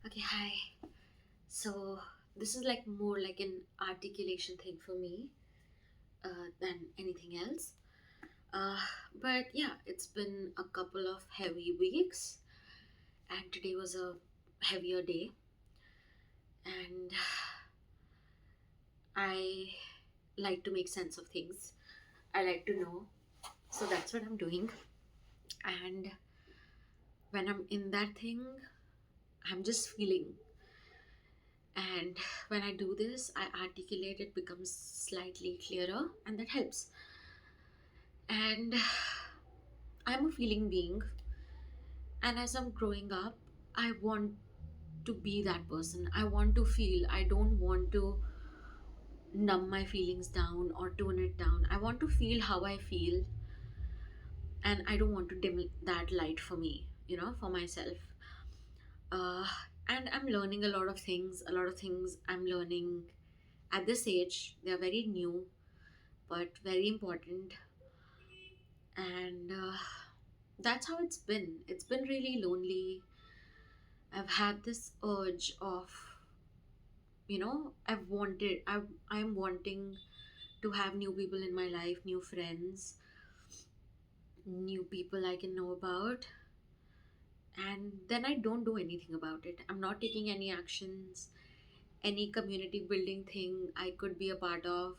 Okay, hi. So, this is like more like an articulation thing for me than anything else. Uh, but yeah, it's been a couple of heavy weeks, and today was a heavier day. And I like to make sense of things, I like to know. So, that's what I'm doing. And when I'm in that thing, I'm just feeling. And when I do this, I articulate it becomes slightly clearer, and that helps. And I'm a feeling being, and as I'm growing up, I want to be that person. I want to feel. I don't want to numb my feelings down or tone it down. I want to feel how I feel, and I don't want to dim that light for me, for myself. Uh, and I'm learning a lot of things. A lot of things I'm learning at this age, they are very new but very important. And that's how it's been. It's been really lonely. I've had this urge of, I'm wanting to have new people in my life, new friends, new people I can know about. And then I don't do anything about it. I'm not taking any actions, any community building thing I could be a part of.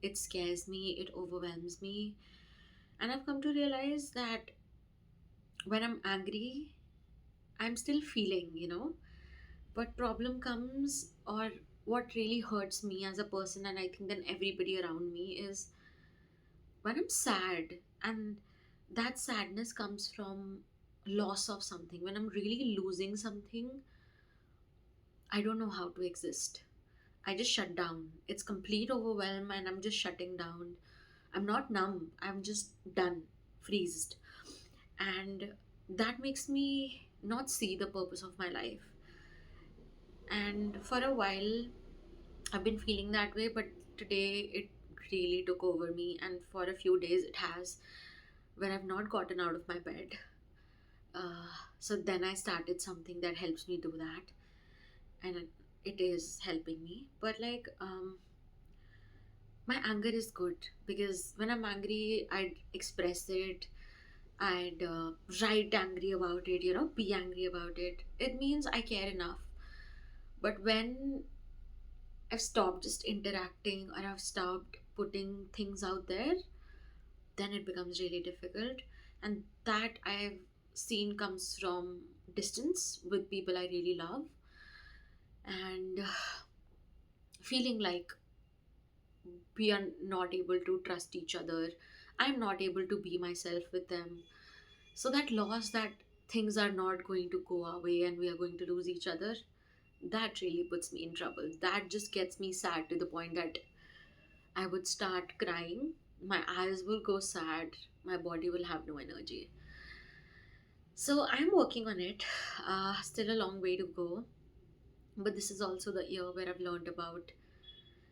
It scares me, it overwhelms me. And I've come to realize that when I'm angry, I'm still feeling, but problem comes, or what really hurts me as a person, and I think then everybody around me, is when I'm sad. And that sadness comes from loss of something. When I'm really losing something, I don't know how to exist. I just shut down. It's complete overwhelm, and I'm just shutting down. I'm not numb, I'm just done, freezed. And that makes me not see the purpose of my life. And for a while I've been feeling that way, but today it really took over me, and for a few days it has, where I've not gotten out of my bed. So then I started something that helps me do that, and it is helping me. But my anger is good, because when I'm angry, I'd express it. I'd write angry about it, be angry about it. It means I care enough. But when I've stopped just interacting, or I've stopped putting things out there, then it becomes really difficult. And that I've seen comes from distance with people I really love, and feeling like we are not able to trust each other. I'm not able to be myself with them. So that loss, that things are not going to go our way and we are going to lose each other, that really puts me in trouble. That just gets me sad to the point that I would start crying, my eyes will go sad, my body will have no energy. So I'm working on it. Still a long way to go. But this is also the year where I've learned about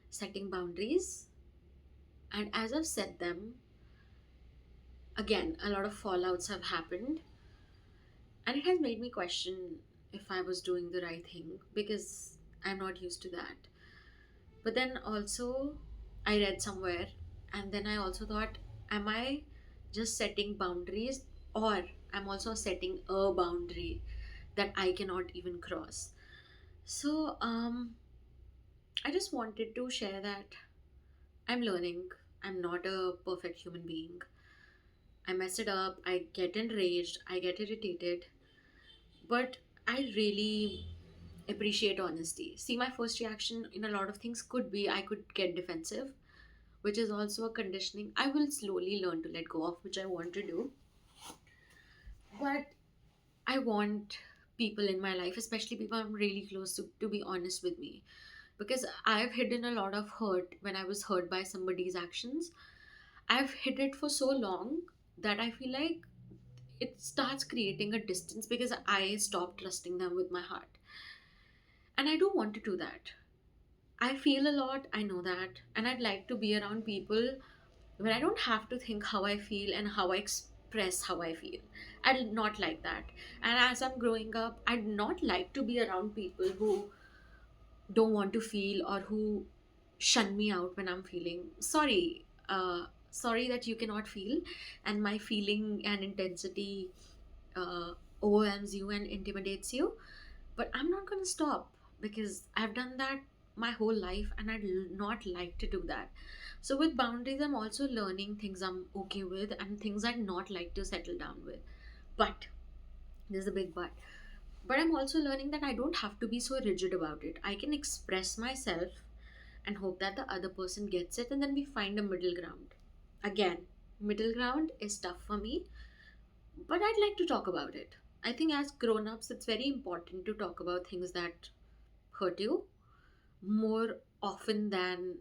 setting boundaries. And as I've set them, again, a lot of fallouts have happened. And it has made me question if I was doing the right thing, because I'm not used to that. But then also, I read somewhere, and then I also thought, am I just setting boundaries, or I'm also setting a boundary that I cannot even cross? So, I just wanted to share that I'm learning. I'm not a perfect human being. I mess it up, I get enraged, I get irritated, but I really appreciate honesty. See, my first reaction in a lot of things could be I could get defensive, which is also a conditioning I will slowly learn to let go of, which I want to do. But I want people in my life, especially people I'm really close to be honest with me, because I've hidden a lot of hurt when I was hurt by somebody's actions. I've hid it for so long that I feel like it starts creating a distance, because I stopped trusting them with my heart. And I don't want to do that. I feel a lot, I know that, and I'd like to be around people where I don't have to think how I feel and how I express how I feel. I did not like that. And as I'm growing up, I did not like to be around people who don't want to feel or who shun me out when I'm feeling. Sorry that you cannot feel, and my feeling and intensity uh, overwhelms you and intimidates you. But I'm not going to stop, because I've done that my whole life and not like to do that. So with boundaries, I'm also learning things I'm okay with and things I'd not like to settle down with. But there's a big but I'm also learning that I don't have to be so rigid about it. I can express myself and hope that the other person gets it, and then we find a middle ground. Again, middle ground is tough for me, but I'd like to talk about it. I think as grown ups, it's very important to talk about things that hurt you more often than,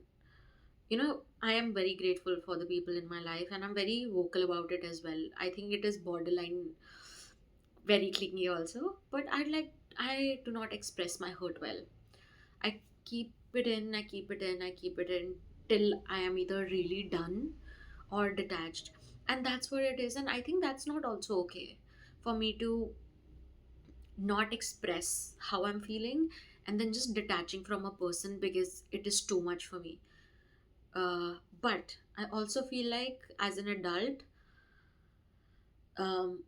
I am very grateful for the people in my life, and I'm very vocal about it as well. I think it is borderline very clingy also, but I do not express my hurt well. I keep it in, I keep it in, I keep it in till I am either really done or detached. And that's what it is. And I think that's not also okay for me to not express how I'm feeling and then just detaching from a person because it is too much for me. But I also feel like as an adult,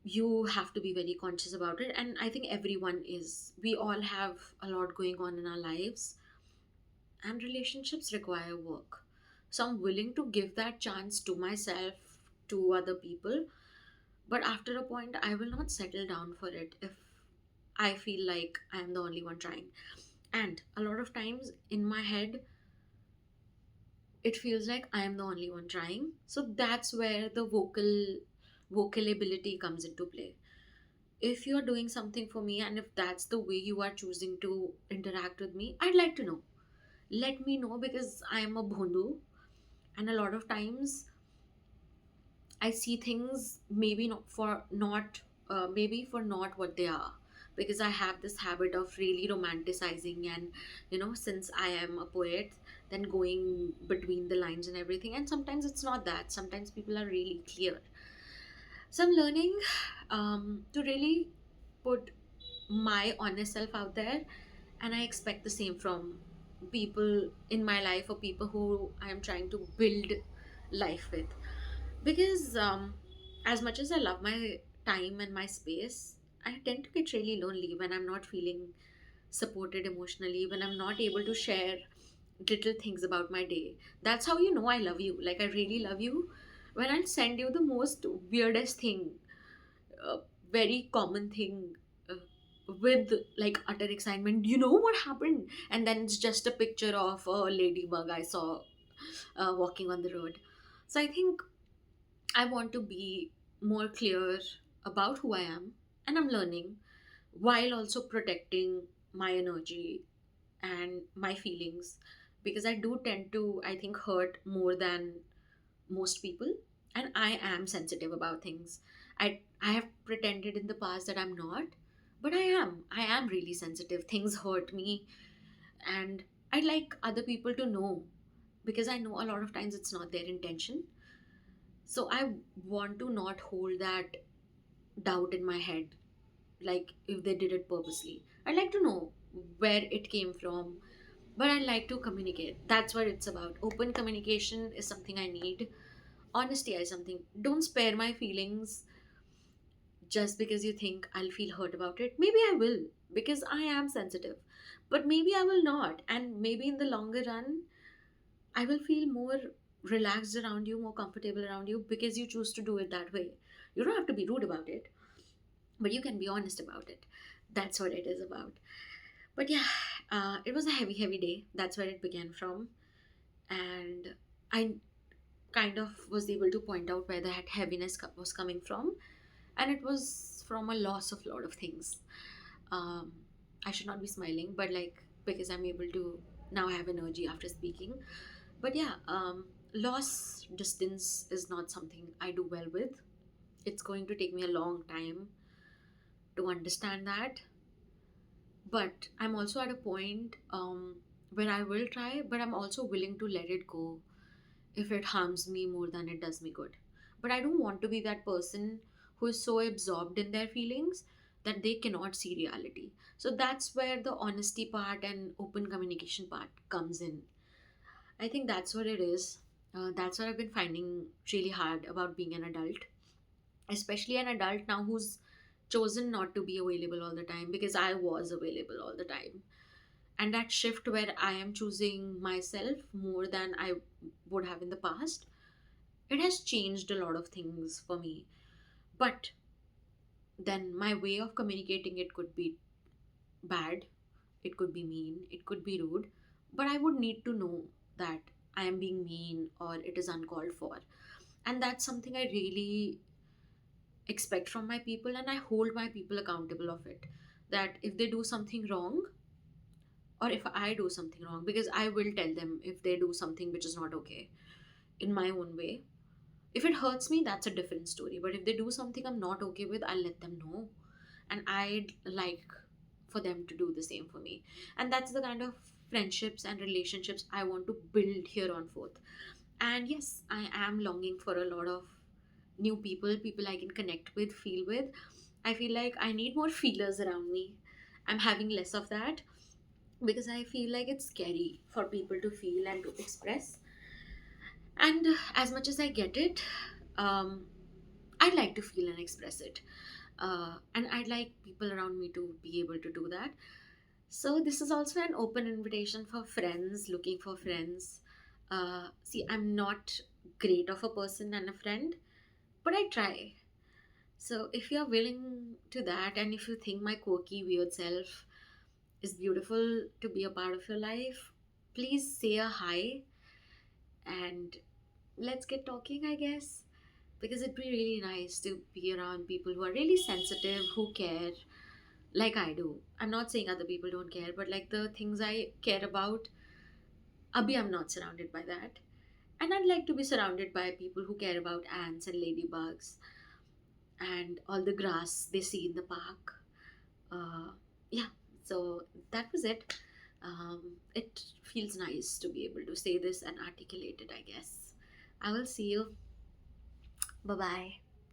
you have to be very conscious about it. And I think everyone is. We all have a lot going on in our lives, and relationships require work. So I'm willing to give that chance to myself, to other people, but after a point, I will not settle down for it if I feel like I'm the only one trying. And a lot of times in my head, it feels like I am the only one trying. So that's where the vocal ability comes into play. If you're doing something for me and if that's the way you are choosing to interact with me, I'd like to know. Let me know, because I am a bhondu, and a lot of times I see things maybe for not what they are, because I have this habit of really romanticizing, and since I am a poet, then going between the lines and everything, and sometimes it's not that. Sometimes people are really clear. So I'm learning to really put my honest self out there, and I expect the same from people in my life or people who I am trying to build life with. Because as much as I love my time and my space, I tend to get really lonely when I'm not feeling supported emotionally, when I'm not able to share little things about my day. That's how you know I love you. Like, I really love you when I send you the most weirdest thing, uh, very common thing, uh, with like utter excitement. You know what happened? And then it's just a picture of a ladybug I saw walking on the road. So I think I want to be more clear about who I am, and I'm learning, while also protecting my energy and my feelings, because I do tend to, I think, hurt more than most people, and I am sensitive about things. I have pretended in the past that I'm not, but I am really sensitive. Things hurt me, and I'd like other people to know, because I know a lot of times it's not their intention. So I want to not hold that doubt in my head, like if they did it purposely. I'd like to know where it came from, but I like to communicate. That's what it's about. Open communication is something I need. Honesty is something. Don't spare my feelings just because you think I'll feel hurt about it. Maybe I will, because I am sensitive, but maybe I will not. And maybe in the longer run, I will feel more relaxed around you, more comfortable around you, because you choose to do it that way. You don't have to be rude about it, but you can be honest about it. That's what it is about. But yeah, it was a heavy, heavy day. That's where it began from. And I kind of was able to point out where that heaviness was coming from. And it was from a loss of a lot of things. Um, I should not be smiling, but like, because I'm able to now have energy after speaking. But yeah, loss distance is not something I do well with. It's going to take me a long time to understand that. But I'm also at a point where I will try, but I'm also willing to let it go if it harms me more than it does me good. But I don't want to be that person who is so absorbed in their feelings that they cannot see reality. So that's where the honesty part and open communication part comes in. I think that's what it is. That's what I've been finding really hard about being an adult, especially an adult now who's chosen not to be available all the time, because I was available all the time. And that shift where I am choosing myself more than I would have in the past, it has changed a lot of things for me. But then my way of communicating it could be bad, it could be mean, it could be rude, but I would need to know that I am being mean or it is uncalled for. And that's something I really expect from my people, and I hold my people accountable of it. That if they do something wrong, or if I do something wrong, because I will tell them if they do something which is not okay in my own way. If it hurts me, that's a different story. But if they do something I'm not okay with, I'll let them know. And I'd like for them to do the same for me. And that's the kind of friendships and relationships I want to build here on forth. And yes, I am longing for a lot of new people, people I can connect with, feel with. I feel like I need more feelers around me. I'm having less of that because I feel like it's scary for people to feel and to express. And as much as I get it, um, I'd like to feel and express it. And I'd like people around me to be able to do that. So, this is also an open invitation for friends looking for friends. See, I'm not great of a person and a friend, but I try. So, if you're willing to that, and if you think my quirky, weird self is beautiful to be a part of your life, please say a hi and let's get talking, I guess. Because it'd be really nice to be around people who are really sensitive, who care like I do. I'm not saying other people don't care, but like the things I care about, Abhi, I'm not surrounded by that. And I'd like to be surrounded by people who care about ants and ladybugs and all the grass they see in the park. Yeah, so that was it. It feels nice to be able to say this and articulate it, I guess. I will see you. Bye bye.